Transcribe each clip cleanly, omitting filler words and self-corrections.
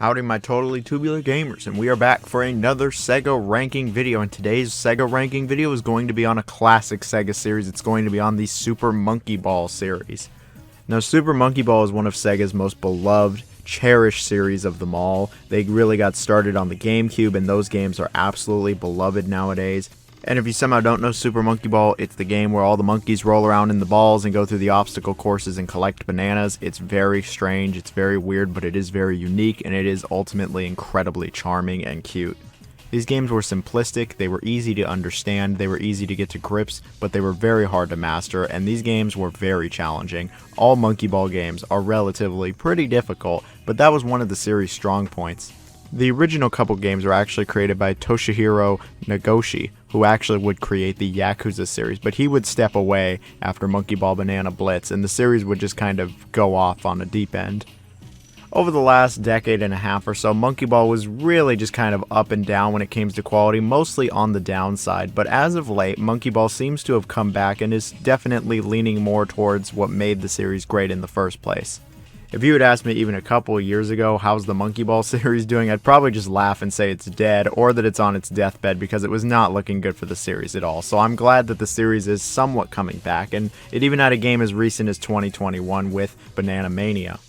Howdy my totally tubular gamers, and we are back for another SEGA ranking video, and today's SEGA ranking video is going to be on a classic SEGA series. It's going to be on the Super Monkey Ball series. Now Super Monkey Ball is one of SEGA's most beloved, cherished series of them all. They really got started on the GameCube, and those games are absolutely beloved nowadays. And if you somehow don't know Super Monkey Ball, it's the game where all the monkeys roll around in the balls and go through the obstacle courses and collect bananas. It's very strange, it's very weird, but it is very unique, and it is ultimately incredibly charming and cute. These games were simplistic, they were easy to understand, they were easy to get to grips, but they were very hard to master, and these games were very challenging. All Monkey Ball games are relatively pretty difficult, but that was one of the series' strong points. The original couple games were actually created by Toshihiro Nagoshi, who actually would create the Yakuza series, but he would step away after Monkey Ball Banana Blitz, and the series would just kind of go off on a deep end. Over the last decade and a half or so, Monkey Ball was really just kind of up and down when it came to quality, mostly on the downside, but as of late, Monkey Ball seems to have come back and is definitely leaning more towards what made the series great in the first place. If you had asked me even a couple of years ago, how's the Monkey Ball series doing, I'd probably just laugh and say it's dead, or that it's on its deathbed, because it was not looking good for the series at all. So I'm glad that the series is somewhat coming back, and it even had a game as recent as 2021 with Banana Mania.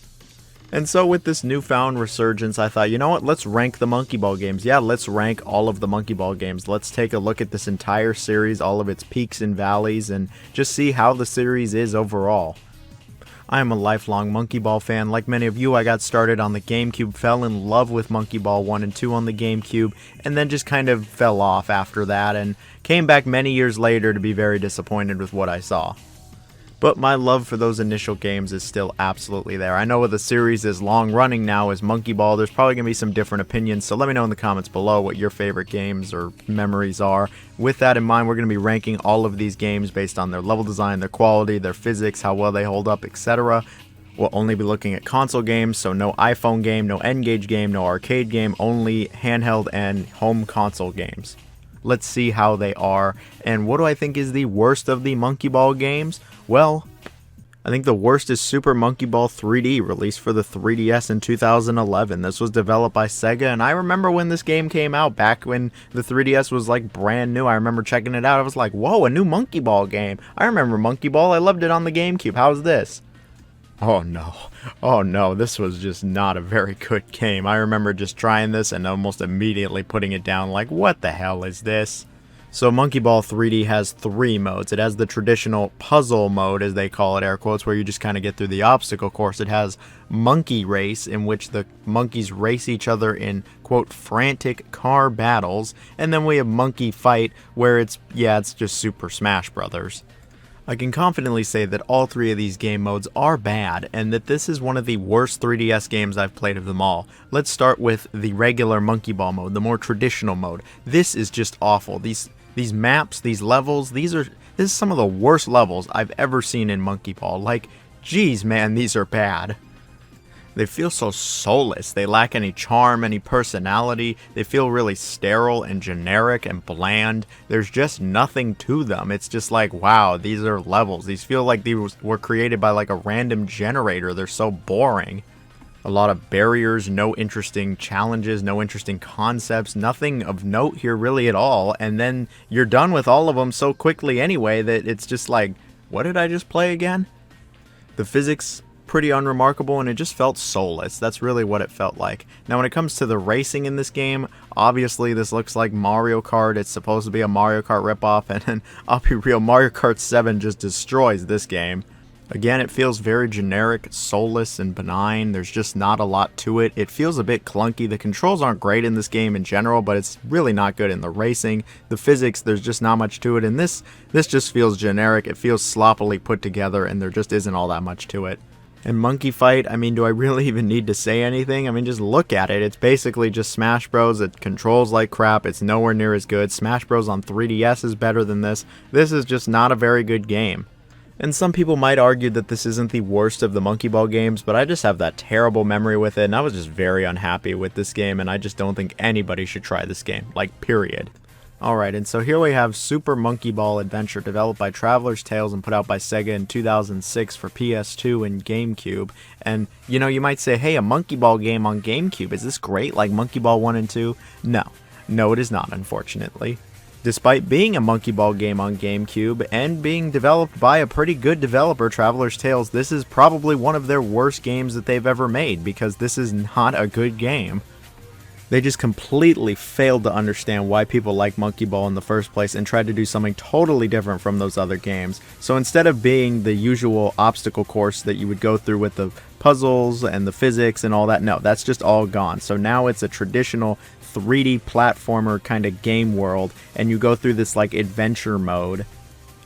And so with this newfound resurgence, I thought, you know what, let's rank the Monkey Ball games. Yeah, let's rank all of the Monkey Ball games. Let's take a look at this entire series, all of its peaks and valleys, and just see how the series is overall. I am a lifelong Monkey Ball fan. Like many of you, I got started on the GameCube, fell in love with Monkey Ball 1 and 2 on the GameCube, and then just kind of fell off after that, and came back many years later to be very disappointed with what I saw. But my love for those initial games is still absolutely there. I know the series is long running now as Monkey Ball. There's probably going to be some different opinions, so let me know in the comments below what your favorite games or memories are. With that in mind, we're going to be ranking all of these games based on their level design, their quality, their physics, how well they hold up, etc. We'll only be looking at console games, so no iPhone game, no N-Gage game, no arcade game, only handheld and home console games. Let's see how they are. And what do I think is the worst of the Monkey Ball games? Well, I think the worst is Super Monkey Ball 3D, released for the 3DS in 2011. This was developed by SEGA, and I remember when this game came out, back when the 3DS was like brand new. I remember checking it out. I was like, whoa, a new Monkey Ball game. I remember Monkey Ball. I loved it on the GameCube. How's this? Oh no, this was just not a very good game. I remember just trying this and almost immediately putting it down like, what the hell is this? So Monkey Ball 3D has 3 modes. It has the traditional puzzle mode, as they call it, air quotes, where you just kind of get through the obstacle course. It has Monkey Race, in which the monkeys race each other in, quote, frantic car battles. And then we have Monkey Fight, where it's just Super Smash Brothers. I can confidently say that all 3 of these game modes are bad, and that this is one of the worst 3DS games I've played of them all. Let's start with the regular Monkey Ball mode, the more traditional mode. This is just awful. These maps, these levels, this is some of the worst levels I've ever seen in Monkey Ball. Like, geez man, these are bad. They feel so soulless. They lack any charm, any personality. They feel really sterile and generic and bland. There's just nothing to them. It's just like, wow, these are levels. These feel like these were created by like a random generator. They're so boring. A lot of barriers, no interesting challenges, no interesting concepts, nothing of note here really at all. And then you're done with all of them so quickly anyway that it's just like, what did I just play again? The physics, pretty unremarkable, and it just felt soulless. That's really what it felt like. Now when it comes to the racing in this game, obviously this looks like Mario Kart. It's supposed to be a Mario Kart ripoff, and then I'll be real, Mario Kart 7 just destroys this game. Again, it feels very generic, soulless, and benign. There's just not a lot to it. It feels a bit clunky. The controls aren't great in this game in general, but it's really not good in the racing. The physics, there's just not much to it, and this just feels generic. It feels sloppily put together, and there just isn't all that much to it. And Monkey Fight, I mean, do I really even need to say anything? I mean, just look at it. It's basically just Smash Bros. It controls like crap. It's nowhere near as good. Smash Bros. On 3DS is better than this. This is just not a very good game. And some people might argue that this isn't the worst of the Monkey Ball games, but I just have that terrible memory with it, and I was just very unhappy with this game, and I just don't think anybody should try this game. Like, period. Alright, and so here we have Super Monkey Ball Adventure, developed by Traveler's Tales and put out by SEGA in 2006 for PS2 and GameCube. And, you know, you might say, hey, a Monkey Ball game on GameCube, is this great, like Monkey Ball 1 and 2? No, it is not, unfortunately. Despite being a Monkey Ball game on GameCube and being developed by a pretty good developer, Traveler's Tales, this is probably one of their worst games that they've ever made, because this is not a good game. They just completely failed to understand why people like Monkey Ball in the first place and tried to do something totally different from those other games. So instead of being the usual obstacle course that you would go through with the puzzles and the physics and all that, no, that's just all gone. So now it's a traditional 3D platformer kind of game world, and you go through this like adventure mode.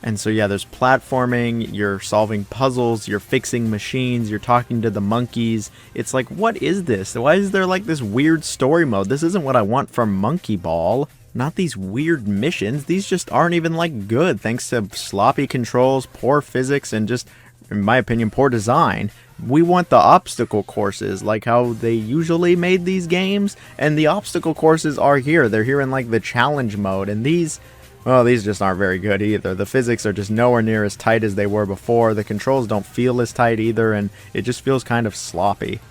And so yeah, there's platforming, you're solving puzzles, you're fixing machines, you're talking to the monkeys. It's like, what is this? Why is there like this weird story mode? This isn't what I want from Monkey Ball. Not these weird missions. These just aren't even like good, thanks to sloppy controls, poor physics, and just, in my opinion, poor design. We want the obstacle courses, like how they usually made these games, and the obstacle courses are here. They're here in like the challenge mode, and these just aren't very good either. The physics are just nowhere near as tight as they were before. The controls don't feel as tight either, and it just feels kind of sloppy.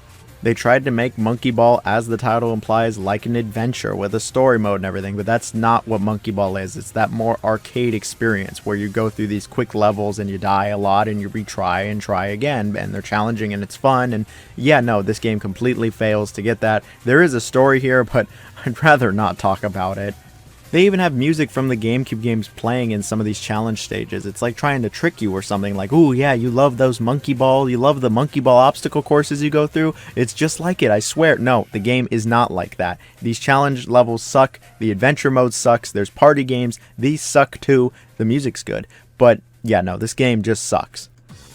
They tried to make Monkey Ball, as the title implies, like an adventure with a story mode and everything, but that's not what Monkey Ball is. It's that more arcade experience where you go through these quick levels and you die a lot and you retry and try again, and they're challenging and it's fun. And yeah, no, this game completely fails to get that. There is a story here, but I'd rather not talk about it. They even have music from the GameCube games playing in some of these challenge stages. It's like trying to trick you or something, like, ooh, yeah, you love those Monkey Ball, you love the Monkey Ball obstacle courses you go through. It's just like it, I swear. No, the game is not like that. These challenge levels suck, the adventure mode sucks, there's party games, these suck too, the music's good. But yeah, no, this game just sucks.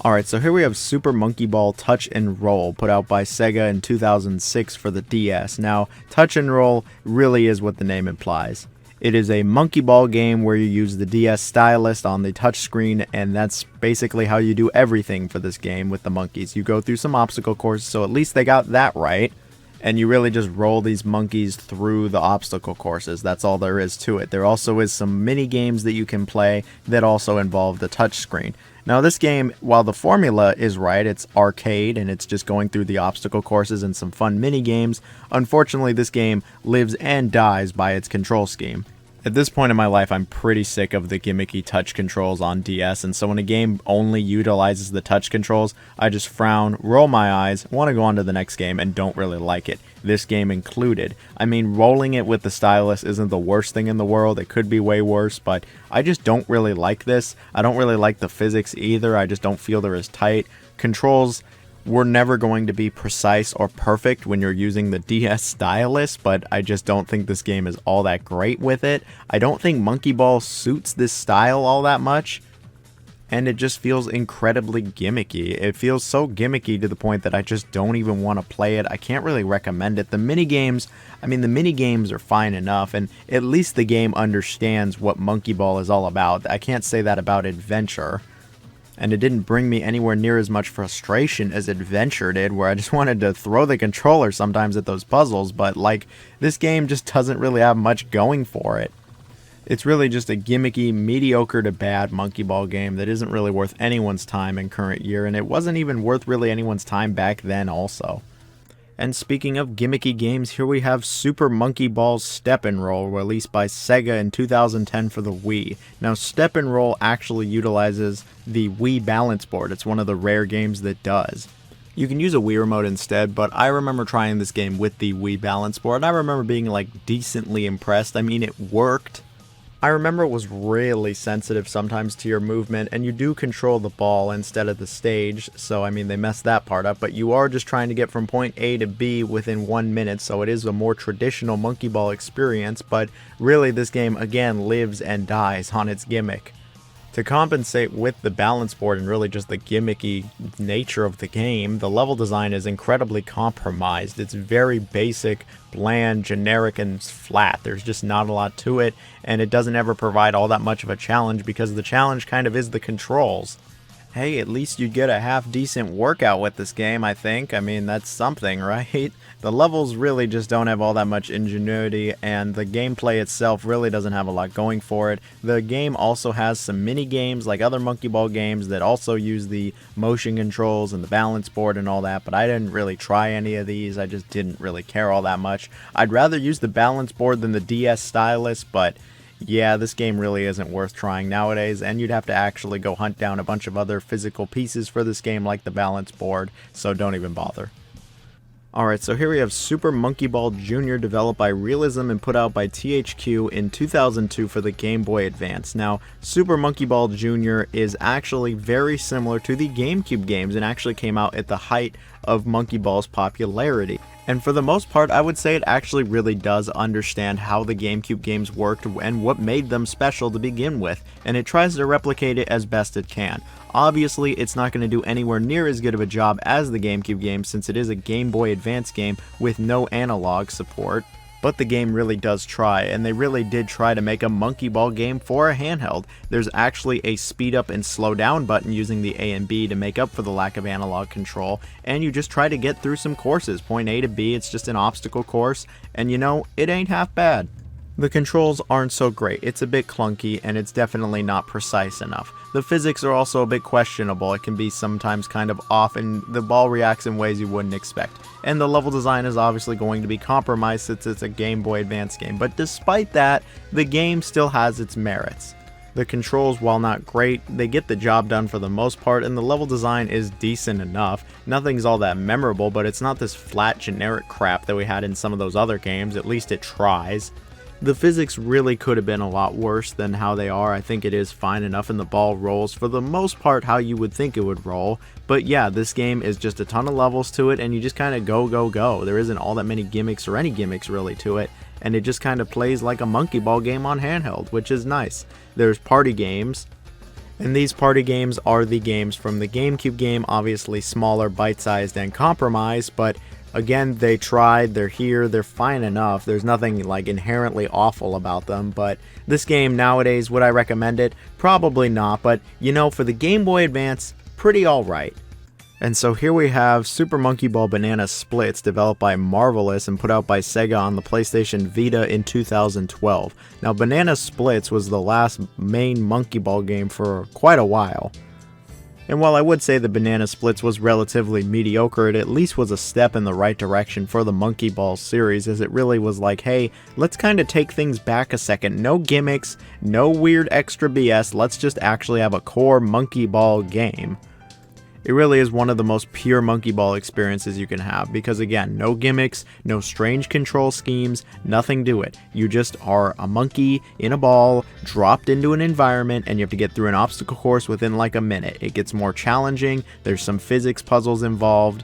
Alright, so here we have Super Monkey Ball Touch and Roll, put out by SEGA in 2006 for the DS. Now, Touch and Roll really is what the name implies. It is a Monkey Ball game where you use the DS stylus on the touchscreen, and that's basically how you do everything for this game with the monkeys. You go through some obstacle courses, so at least they got that right, and you really just roll these monkeys through the obstacle courses. That's all there is to it. There also is some mini games that you can play that also involve the touchscreen. Now this game, while the formula is right, it's arcade and it's just going through the obstacle courses and some fun mini games, unfortunately this game lives and dies by its control scheme. At this point in my life, I'm pretty sick of the gimmicky touch controls on DS, and so when a game only utilizes the touch controls, I just frown, roll my eyes, want to go on to the next game, and don't really like it. This game included. I mean, rolling it with the stylus isn't the worst thing in the world. It could be way worse, but I just don't really like this. I don't really like the physics either. I just don't feel they're as tight. Controls were never going to be precise or perfect when you're using the DS stylus, but I just don't think this game is all that great with it. I don't think Monkey Ball suits this style all that much, and it just feels incredibly gimmicky. It feels so gimmicky to the point that I just don't even want to play it. I can't really recommend it. The minigames, I mean, the minigames are fine enough, and at least the game understands what Monkey Ball is all about. I can't say that about Adventure. And it didn't bring me anywhere near as much frustration as Adventure did, where I just wanted to throw the controller sometimes at those puzzles, but like, this game just doesn't really have much going for it. It's really just a gimmicky, mediocre to bad Monkey Ball game that isn't really worth anyone's time in current year, and it wasn't even worth really anyone's time back then also. And speaking of gimmicky games, here we have Super Monkey Ball's Step and Roll, released by SEGA in 2010 for the Wii. Now, Step and Roll actually utilizes the Wii balance board. It's one of the rare games that does. You can use a Wii remote instead, but I remember trying this game with the Wii balance board, and I remember being like decently impressed. I mean, it worked. I remember it was really sensitive sometimes to your movement, and you do control the ball instead of the stage, so I mean they messed that part up, but you are just trying to get from point A to B within 1 minute, so it is a more traditional Monkey Ball experience, but really this game again lives and dies on its gimmick. To compensate with the balance board and really just the gimmicky nature of the game, the level design is incredibly compromised. It's very basic, bland, generic, and flat. There's just not a lot to it, and it doesn't ever provide all that much of a challenge because the challenge kind of is the controls. Hey, at least you'd get a half decent workout with this game, I think. I mean, that's something, right? The levels really just don't have all that much ingenuity, and the gameplay itself really doesn't have a lot going for it. The game also has some mini games like other Monkey Ball games that also use the motion controls and the balance board and all that, but I didn't really try any of these. I just didn't really care all that much. I'd rather use the balance board than the DS stylus, but yeah, this game really isn't worth trying nowadays, and you'd have to actually go hunt down a bunch of other physical pieces for this game like the balance board, so don't even bother. Alright, so here we have Super Monkey Ball Jr. developed by Realism and put out by THQ in 2002 for the Game Boy Advance. Now, Super Monkey Ball Jr. is actually very similar to the GameCube games and actually came out at the height of Monkey Ball's popularity. And for the most part, I would say it actually really does understand how the GameCube games worked and what made them special to begin with, and it tries to replicate it as best it can. Obviously, it's not going to do anywhere near as good of a job as the GameCube game since it is a Game Boy Advance game with no analog support. But the game really does try, and they really did try to make a Monkey Ball game for a handheld. There's actually a speed up and slow down button using the A and B to make up for the lack of analog control, and you just try to get through some courses. Point A to B, it's just an obstacle course, and you know, it ain't half bad. The controls aren't so great, it's a bit clunky, and it's definitely not precise enough. The physics are also a bit questionable, it can be sometimes kind of off and the ball reacts in ways you wouldn't expect. And the level design is obviously going to be compromised since it's a Game Boy Advance game, but despite that, the game still has its merits. The controls, while not great, they get the job done for the most part, and the level design is decent enough. Nothing's all that memorable, but it's not this flat generic crap that we had in some of those other games, at least it tries. The physics really could have been a lot worse than how they are. I think it is fine enough and the ball rolls for the most part how you would think it would roll. But yeah, this game is just a ton of levels to it and you just kind of go. There isn't all that many gimmicks or any gimmicks really to it. And it just kind of plays like a Monkey Ball game on handheld, which is nice. There's party games. And these party games are the games from the GameCube game, obviously smaller, bite-sized, and compromised, but again, they tried, they're here, they're fine enough. There's nothing like inherently awful about them, but this game nowadays, would I recommend it? Probably not, but you know, for the Game Boy Advance, pretty alright. And so here we have Super Monkey Ball Banana Splits, developed by Marvelous and put out by SEGA on the PlayStation Vita in 2012. Now, Banana Splits was the last main Monkey Ball game for quite a while. And while I would say the Banana Splits was relatively mediocre, it at least was a step in the right direction for the Monkey Ball series, as it really was like, hey, let's kind of take things back a second. No gimmicks, no weird extra BS, let's just actually have a core Monkey Ball game. It really is one of the most pure Monkey Ball experiences you can have, because again, no gimmicks, no strange control schemes, nothing to it. You just are a monkey in a ball, dropped into an environment, and you have to get through an obstacle course within like a minute. It gets more challenging, there's some physics puzzles involved,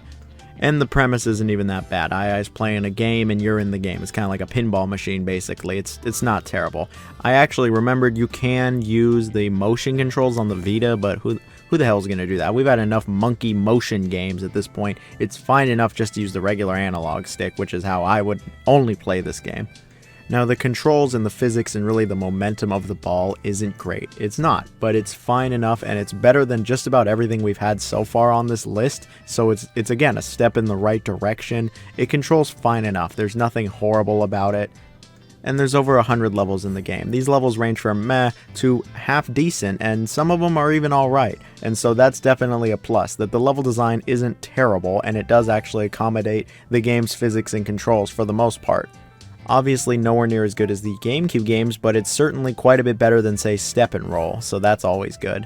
and the premise isn't even that bad. I's playing a game and you're in the game. It's kind of like a pinball machine basically. It's not terrible. I actually remembered you can use the motion controls on the Vita, but who the hell is going to do that? We've had enough monkey motion games at this point. It's fine enough just to use the regular analog stick, which is how I would only play this game. Now, the controls and the physics and really the momentum of the ball isn't great. It's not, but it's fine enough and it's better than just about everything we've had so far on this list, so it's again a step in the right direction. It controls fine enough. There's nothing horrible about it. And there's over 100 levels in the game. These levels range from meh to half decent, and some of them are even alright. And so that's definitely a plus, that the level design isn't terrible, and it does actually accommodate the game's physics and controls for the most part. Obviously nowhere near as good as the GameCube games, but it's certainly quite a bit better than, say, Step and Roll, so that's always good.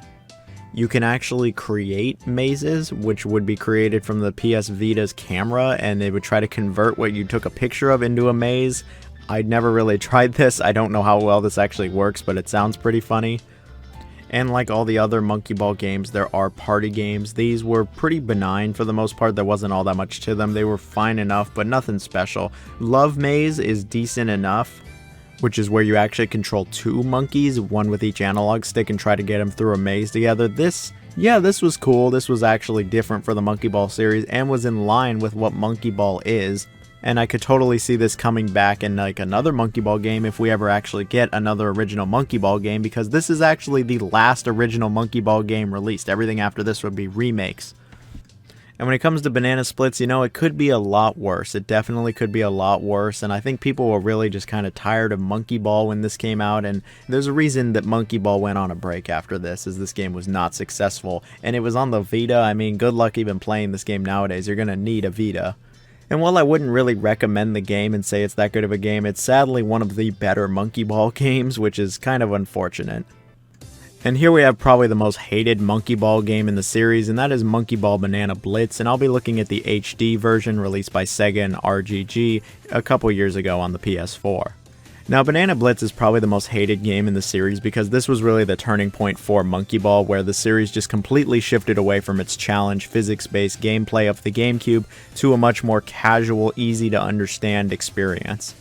You can actually create mazes, which would be created from the PS Vita's camera, and it would try to convert what you took a picture of into a maze. I'd never really tried this. I don't know how well this actually works, but it sounds pretty funny. And like all the other Monkey Ball games, there are party games. These were pretty benign for the most part. There wasn't all that much to them. They were fine enough, but nothing special. Love Maze is decent enough, which is where you actually control two monkeys, one with each analog stick, and try to get them through a maze together. This was cool. This was actually different for the Monkey Ball series and was in line with what Monkey Ball is. And I could totally see this coming back in like another Monkey Ball game if we ever actually get another original Monkey Ball game, because this is actually the last original Monkey Ball game released. Everything after this would be remakes. And when it comes to Banana Splitz, you know, it could be a lot worse. It definitely could be a lot worse. And I think people were really just kind of tired of Monkey Ball when this came out. And there's a reason that Monkey Ball went on a break after this, as this game was not successful. And it was on the Vita. I mean, good luck even playing this game nowadays. You're going to need a Vita. And while I wouldn't really recommend the game and say it's that good of a game, it's sadly one of the better Monkey Ball games, which is kind of unfortunate. And here we have probably the most hated Monkey Ball game in the series, and that is Monkey Ball Banana Blitz, and I'll be looking at the HD version released by SEGA and RGG a couple years ago on the PS4. Now, Banana Blitz is probably the most hated game in the series because this was really the turning point for Monkey Ball, where the series just completely shifted away from its challenge, physics-based gameplay of the GameCube to a much more casual, easy-to-understand experience.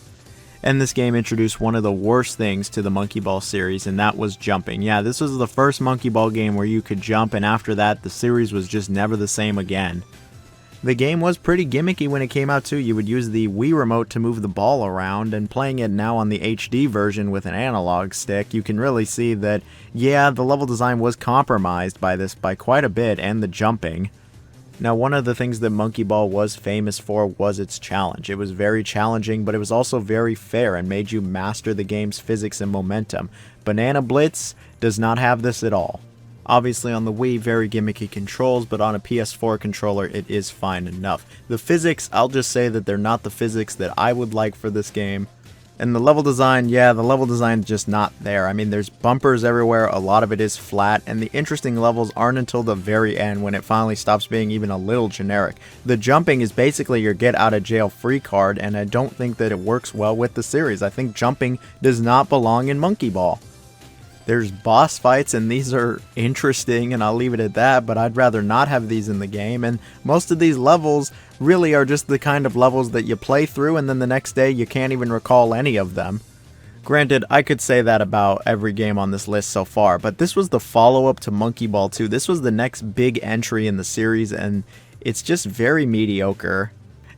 And this game introduced one of the worst things to the Monkey Ball series, and that was jumping. Yeah, this was the first Monkey Ball game where you could jump, and after that, the series was just never the same again. The game was pretty gimmicky when it came out too. You would use the Wii remote to move the ball around, and playing it now on the HD version with an analog stick, you can really see that, yeah, the level design was compromised by this by quite a bit, and the jumping. Now, one of the things that Monkey Ball was famous for was its challenge. It was very challenging, but it was also very fair and made you master the game's physics and momentum. Banana Blitz does not have this at all. Obviously on the Wii, very gimmicky controls, but on a PS4 controller, it is fine enough. The physics, I'll just say that they're not the physics that I would like for this game. And the level design, yeah, the level design is just not there. I mean, there's bumpers everywhere, a lot of it is flat, and the interesting levels aren't until the very end when it finally stops being even a little generic. The jumping is basically your get out of jail free card, and I don't think that it works well with the series. I think jumping does not belong in Monkey Ball. There's boss fights, and these are interesting, and I'll leave it at that, but I'd rather not have these in the game, and most of these levels really are just the kind of levels that you play through, and then the next day you can't even recall any of them. Granted, I could say that about every game on this list so far, but this was the follow-up to Monkey Ball 2. This was the next big entry in the series, and it's just very mediocre.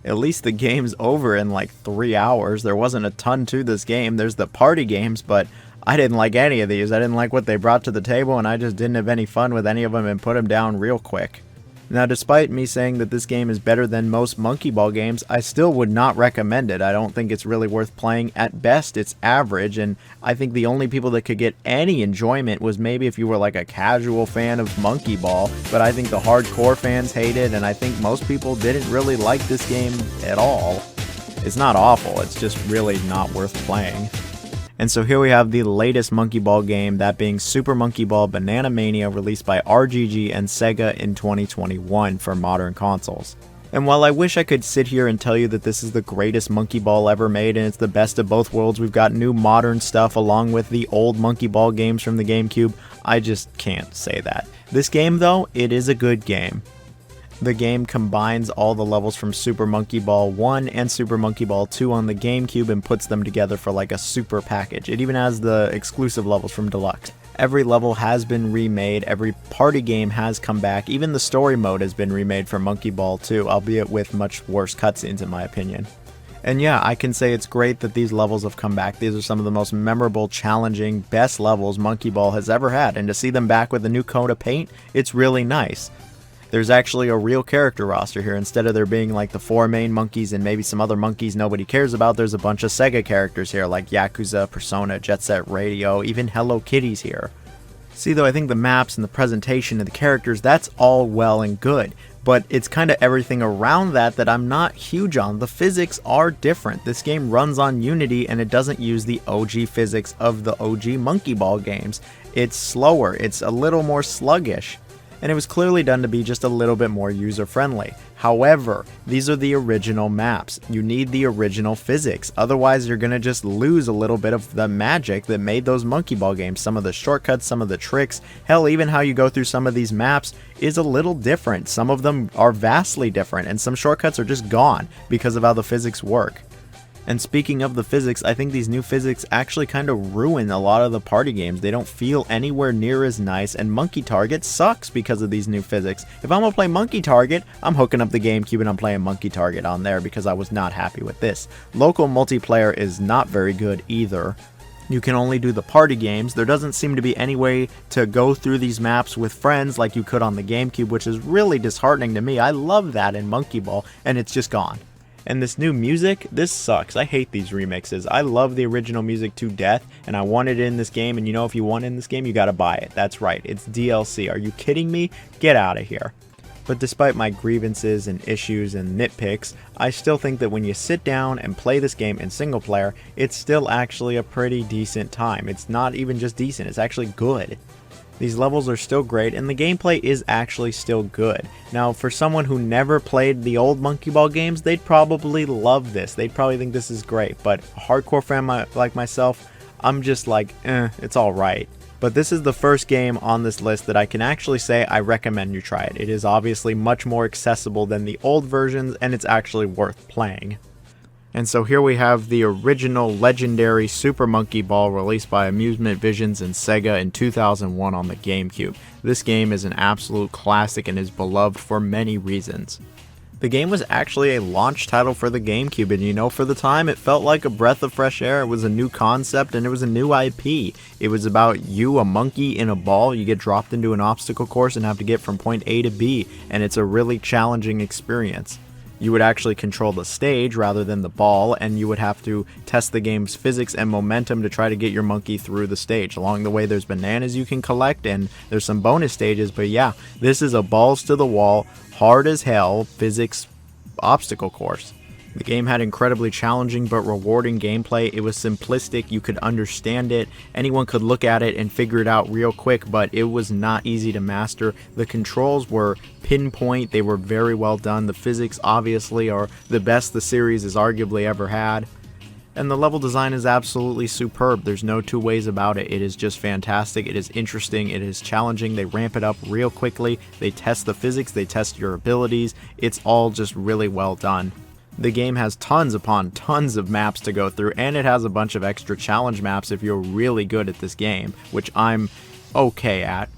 At least the game's over in like 3 hours. There wasn't a ton to this game. There's the party games, but I didn't like any of these. I didn't like what they brought to the table, and I just didn't have any fun with any of them and put them down real quick. Now, despite me saying that this game is better than most Monkey Ball games, I still would not recommend it. I don't think it's really worth playing. At best, it's average, and I think the only people that could get any enjoyment was maybe if you were like a casual fan of Monkey Ball, but I think the hardcore fans hate it, and I think most people didn't really like this game at all. It's not awful, it's just really not worth playing. And so here we have the latest Monkey Ball game, that being Super Monkey Ball Banana Mania, released by RGG and SEGA in 2021 for modern consoles. And while I wish I could sit here and tell you that this is the greatest Monkey Ball ever made and it's the best of both worlds, we've got new modern stuff along with the old Monkey Ball games from the GameCube, I just can't say that. This game though, it is a good game. The game combines all the levels from Super Monkey Ball 1 and Super Monkey Ball 2 on the GameCube and puts them together for like a super package. It even has the exclusive levels from Deluxe. Every level has been remade, every party game has come back, even the story mode has been remade for Monkey Ball 2, albeit with much worse cutscenes in my opinion. And yeah, I can say it's great that these levels have come back. These are some of the most memorable, challenging, best levels Monkey Ball has ever had, and to see them back with a new coat of paint, it's really nice. There's actually a real character roster here. Instead of there being like the 4 main monkeys and maybe some other monkeys nobody cares about, there's a bunch of SEGA characters here like Yakuza, Persona, Jet Set Radio, even Hello Kitty's here. See though, I think the maps and the presentation of the characters, that's all well and good, but it's kind of everything around that I'm not huge on. The physics are different. This game runs on Unity and it doesn't use the OG physics of the OG Monkey Ball games. It's slower, it's a little more sluggish, and it was clearly done to be just a little bit more user-friendly. However, these are the original maps. You need the original physics, otherwise you're gonna just lose a little bit of the magic that made those Monkey Ball games. Some of the shortcuts, some of the tricks, hell, even how you go through some of these maps is a little different. Some of them are vastly different, and some shortcuts are just gone because of how the physics work. And speaking of the physics, I think these new physics actually kind of ruin a lot of the party games. They don't feel anywhere near as nice, and Monkey Target sucks because of these new physics. If I'm gonna play Monkey Target, I'm hooking up the GameCube and I'm playing Monkey Target on there because I was not happy with this. Local multiplayer is not very good either. You can only do the party games. There doesn't seem to be any way to go through these maps with friends like you could on the GameCube, which is really disheartening to me. I love that in Monkey Ball, and it's just gone. And this new music, this sucks. I hate these remixes. I love the original music to death, and I want it in this game, and you know if you want it in this game, you gotta buy it. That's right, it's DLC. Are you kidding me? Get out of here. But despite my grievances and issues and nitpicks, I still think that when you sit down and play this game in single player, it's still actually a pretty decent time. It's not even just decent, it's actually good. These levels are still great, and the gameplay is actually still good. Now, for someone who never played the old Monkey Ball games, they'd probably love this. They'd probably think this is great, but a hardcore fan like myself, I'm just like, it's alright. But this is the first game on this list that I can actually say I recommend you try it. It is obviously much more accessible than the old versions, and it's actually worth playing. And so here we have the original legendary Super Monkey Ball released by Amusement Visions and SEGA in 2001 on the GameCube. This game is an absolute classic and is beloved for many reasons. The game was actually a launch title for the GameCube, and you know, for the time it felt like a breath of fresh air. It was a new concept and it was a new IP. It was about you, a monkey in a ball. You get dropped into an obstacle course and have to get from point A to B, and it's a really challenging experience. You would actually control the stage rather than the ball, and you would have to test the game's physics and momentum to try to get your monkey through the stage. Along the way, there's bananas you can collect, and there's some bonus stages, but yeah, this is a balls to the wall, hard as hell physics obstacle course. The game had incredibly challenging but rewarding gameplay. It was simplistic, you could understand it, anyone could look at it and figure it out real quick, but it was not easy to master. The controls were pinpoint, they were very well done. The physics obviously are the best the series has arguably ever had. And the level design is absolutely superb. There's no two ways about it. It is just fantastic. It is interesting. It is challenging. They ramp it up real quickly. They test the physics. They test your abilities. It's all just really well done. The game has tons upon tons of maps to go through, and it has a bunch of extra challenge maps if you're really good at this game, which I'm okay at.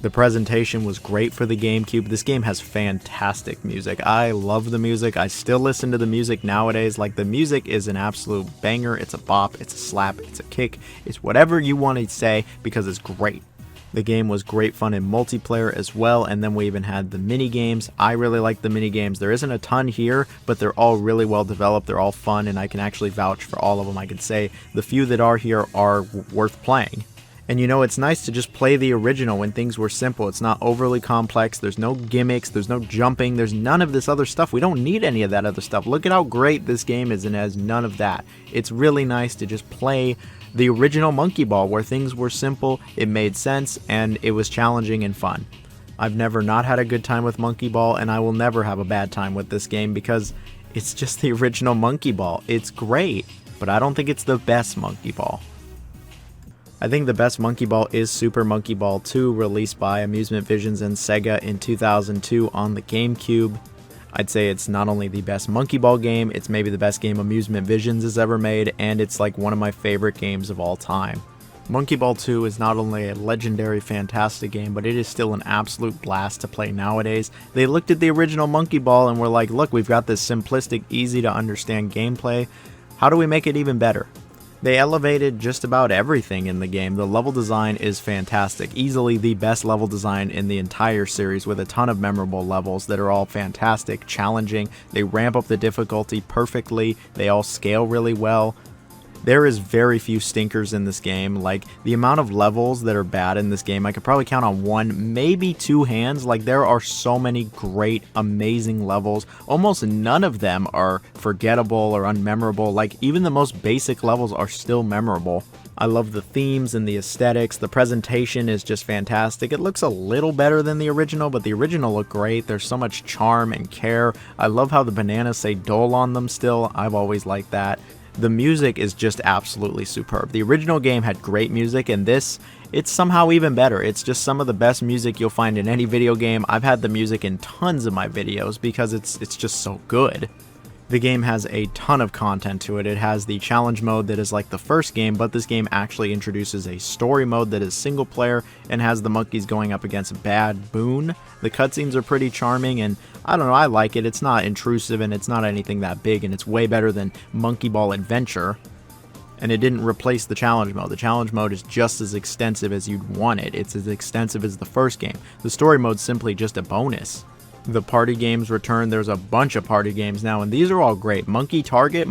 The presentation was great for the GameCube. This game has fantastic music. I love the music. I still listen to the music nowadays. Like, the music is an absolute banger. It's a bop, it's a slap, it's a kick, it's whatever you want to say because it's great. The game was great fun in multiplayer as well, and then we even had the mini games. I really like the mini games. There isn't a ton here, but they're all really well developed. They're all fun, and I can actually vouch for all of them. I can say the few that are here are worth playing. And you know, it's nice to just play the original when things were simple. It's not overly complex. There's no gimmicks. There's no jumping. There's none of this other stuff. We don't need any of that other stuff. Look at how great this game is and has none of that. It's really nice to just play the original Monkey Ball where things were simple, it made sense, and it was challenging and fun. I've never not had a good time with Monkey Ball, and I will never have a bad time with this game because it's just the original Monkey Ball. It's great, but I don't think it's the best Monkey Ball. I think the best Monkey Ball is Super Monkey Ball 2, released by Amusement Visions and SEGA in 2002 on the GameCube. I'd say it's not only the best Monkey Ball game, it's maybe the best game Amusement Visions has ever made, and it's like one of my favorite games of all time. Monkey Ball 2 is not only a legendary, fantastic game, but it is still an absolute blast to play nowadays. They looked at the original Monkey Ball and were like, look, we've got this simplistic, easy to understand gameplay. How do we make it even better? They elevated just about everything in the game. The level design is fantastic. Easily the best level design in the entire series, with a ton of memorable levels that are all fantastic, challenging. They ramp up the difficulty perfectly. They all scale really well. There is very few stinkers in this game. Like, the amount of levels that are bad in this game, I could probably count on one, maybe two hands. Like, there are so many great, amazing levels. Almost none of them are forgettable or unmemorable. Like, even the most basic levels are still memorable. I love the themes and the aesthetics. The presentation is just fantastic. It looks a little better than the original, but the original looked great. There's so much charm and care. I love how the bananas say Dole on them still. I've always liked that. The music is just absolutely superb. The original game had great music, and this, it's somehow even better. It's just some of the best music you'll find in any video game. I've had the music in tons of my videos because it's just so good. The game has a ton of content to it. It has the challenge mode that is like the first game, but this game actually introduces a story mode that is single player and has the monkeys going up against Bad Boon. The cutscenes are pretty charming, and I don't know, I like it. It's not intrusive and it's not anything that big, and it's way better than Monkey Ball Adventure. And it didn't replace the challenge mode. The challenge mode is just as extensive as you'd want it. It's as extensive as the first game. The story mode's simply just a bonus. The party games return. There's a bunch of party games now, and these are all great. Monkey Target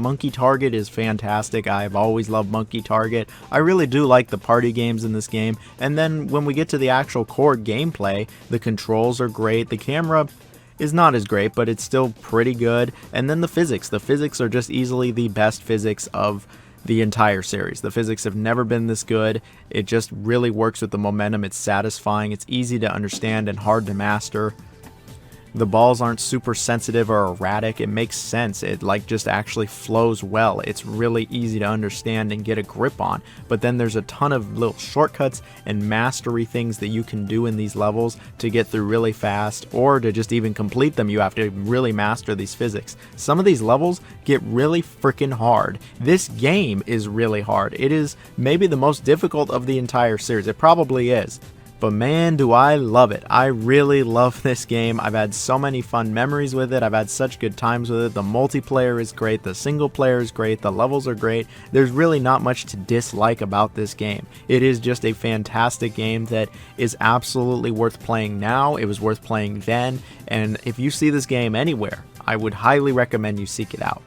is fantastic. I've always loved Monkey Target. I really do like the party games in this game. And then when we get to the actual core gameplay, the controls are great. The camera is not as great, but it's still pretty good. And then the physics are just easily the best physics of the entire series. The physics have never been this good. It just really works with the momentum. It's satisfying. It's easy to understand and hard to master. The balls aren't super sensitive or erratic. It makes sense. It just actually flows well. It's really easy to understand and get a grip on. But then there's a ton of little shortcuts and mastery things that you can do in these levels to get through really fast, or to just even complete them. You have to really master these physics. Some of these levels get really freaking hard. This game is really hard. It is maybe the most difficult of the entire series. It probably is. But man, do I love it. I really love this game. I've had so many fun memories with it. I've had such good times with it. The multiplayer is great. The single player is great. The levels are great. There's really not much to dislike about this game. It is just a fantastic game that is absolutely worth playing now. It was worth playing then. And if you see this game anywhere, I would highly recommend you seek it out.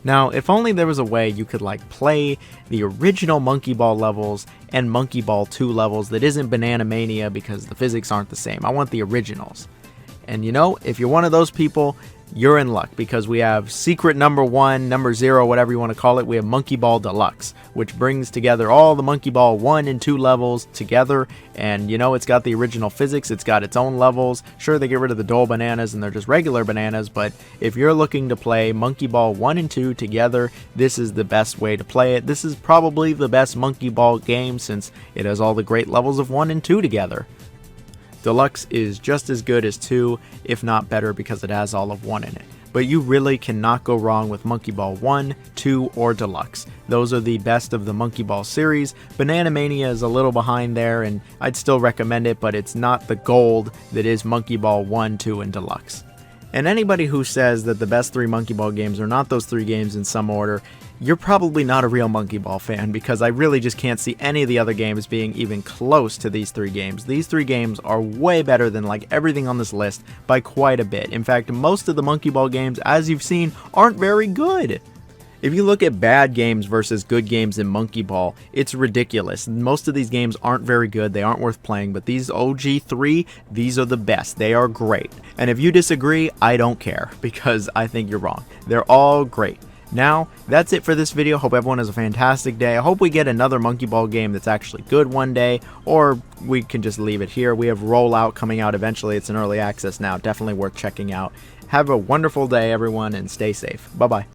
Now, if only there was a way you could play the original Monkey Ball levels and Monkey Ball 2 levels that isn't Banana Mania, because the physics aren't the same. I want the originals. And you know, if you're one of those people, you're in luck, because we have secret number 1, number 0, whatever you want to call it. We have Monkey Ball Deluxe, which brings together all the Monkey Ball 1 and 2 levels together. And you know, it's got the original physics, it's got its own levels. Sure, they get rid of the Dole bananas and they're just regular bananas, but if you're looking to play Monkey Ball 1 and 2 together, this is the best way to play it. This is probably the best Monkey Ball game, since it has all the great levels of 1 and 2 together. Deluxe is just as good as 2, if not better, because it has all of 1 in it. But you really cannot go wrong with Monkey Ball 1, 2, or Deluxe. Those are the best of the Monkey Ball series. Banana Mania is a little behind there, and I'd still recommend it, but it's not the gold that is Monkey Ball 1, 2, and Deluxe. And anybody who says that the best 3 Monkey Ball games are not those 3 games in some order, you're probably not a real Monkey Ball fan, because I really just can't see any of the other games being even close to these 3 games. These 3 games are way better than everything on this list by quite a bit. In fact, most of the Monkey Ball games, as you've seen, aren't very good. If you look at bad games versus good games in Monkey Ball, it's ridiculous. Most of these games aren't very good, they aren't worth playing, but these OG 3, these are the best. They are great. And if you disagree, I don't care, because I think you're wrong. They're all great. Now, that's it for this video. Hope everyone has a fantastic day. I hope we get another Monkey Ball game that's actually good one day, or we can just leave it here. We have Rollout coming out eventually. It's in early access now. Definitely worth checking out. Have a wonderful day, everyone, and stay safe. Bye-bye.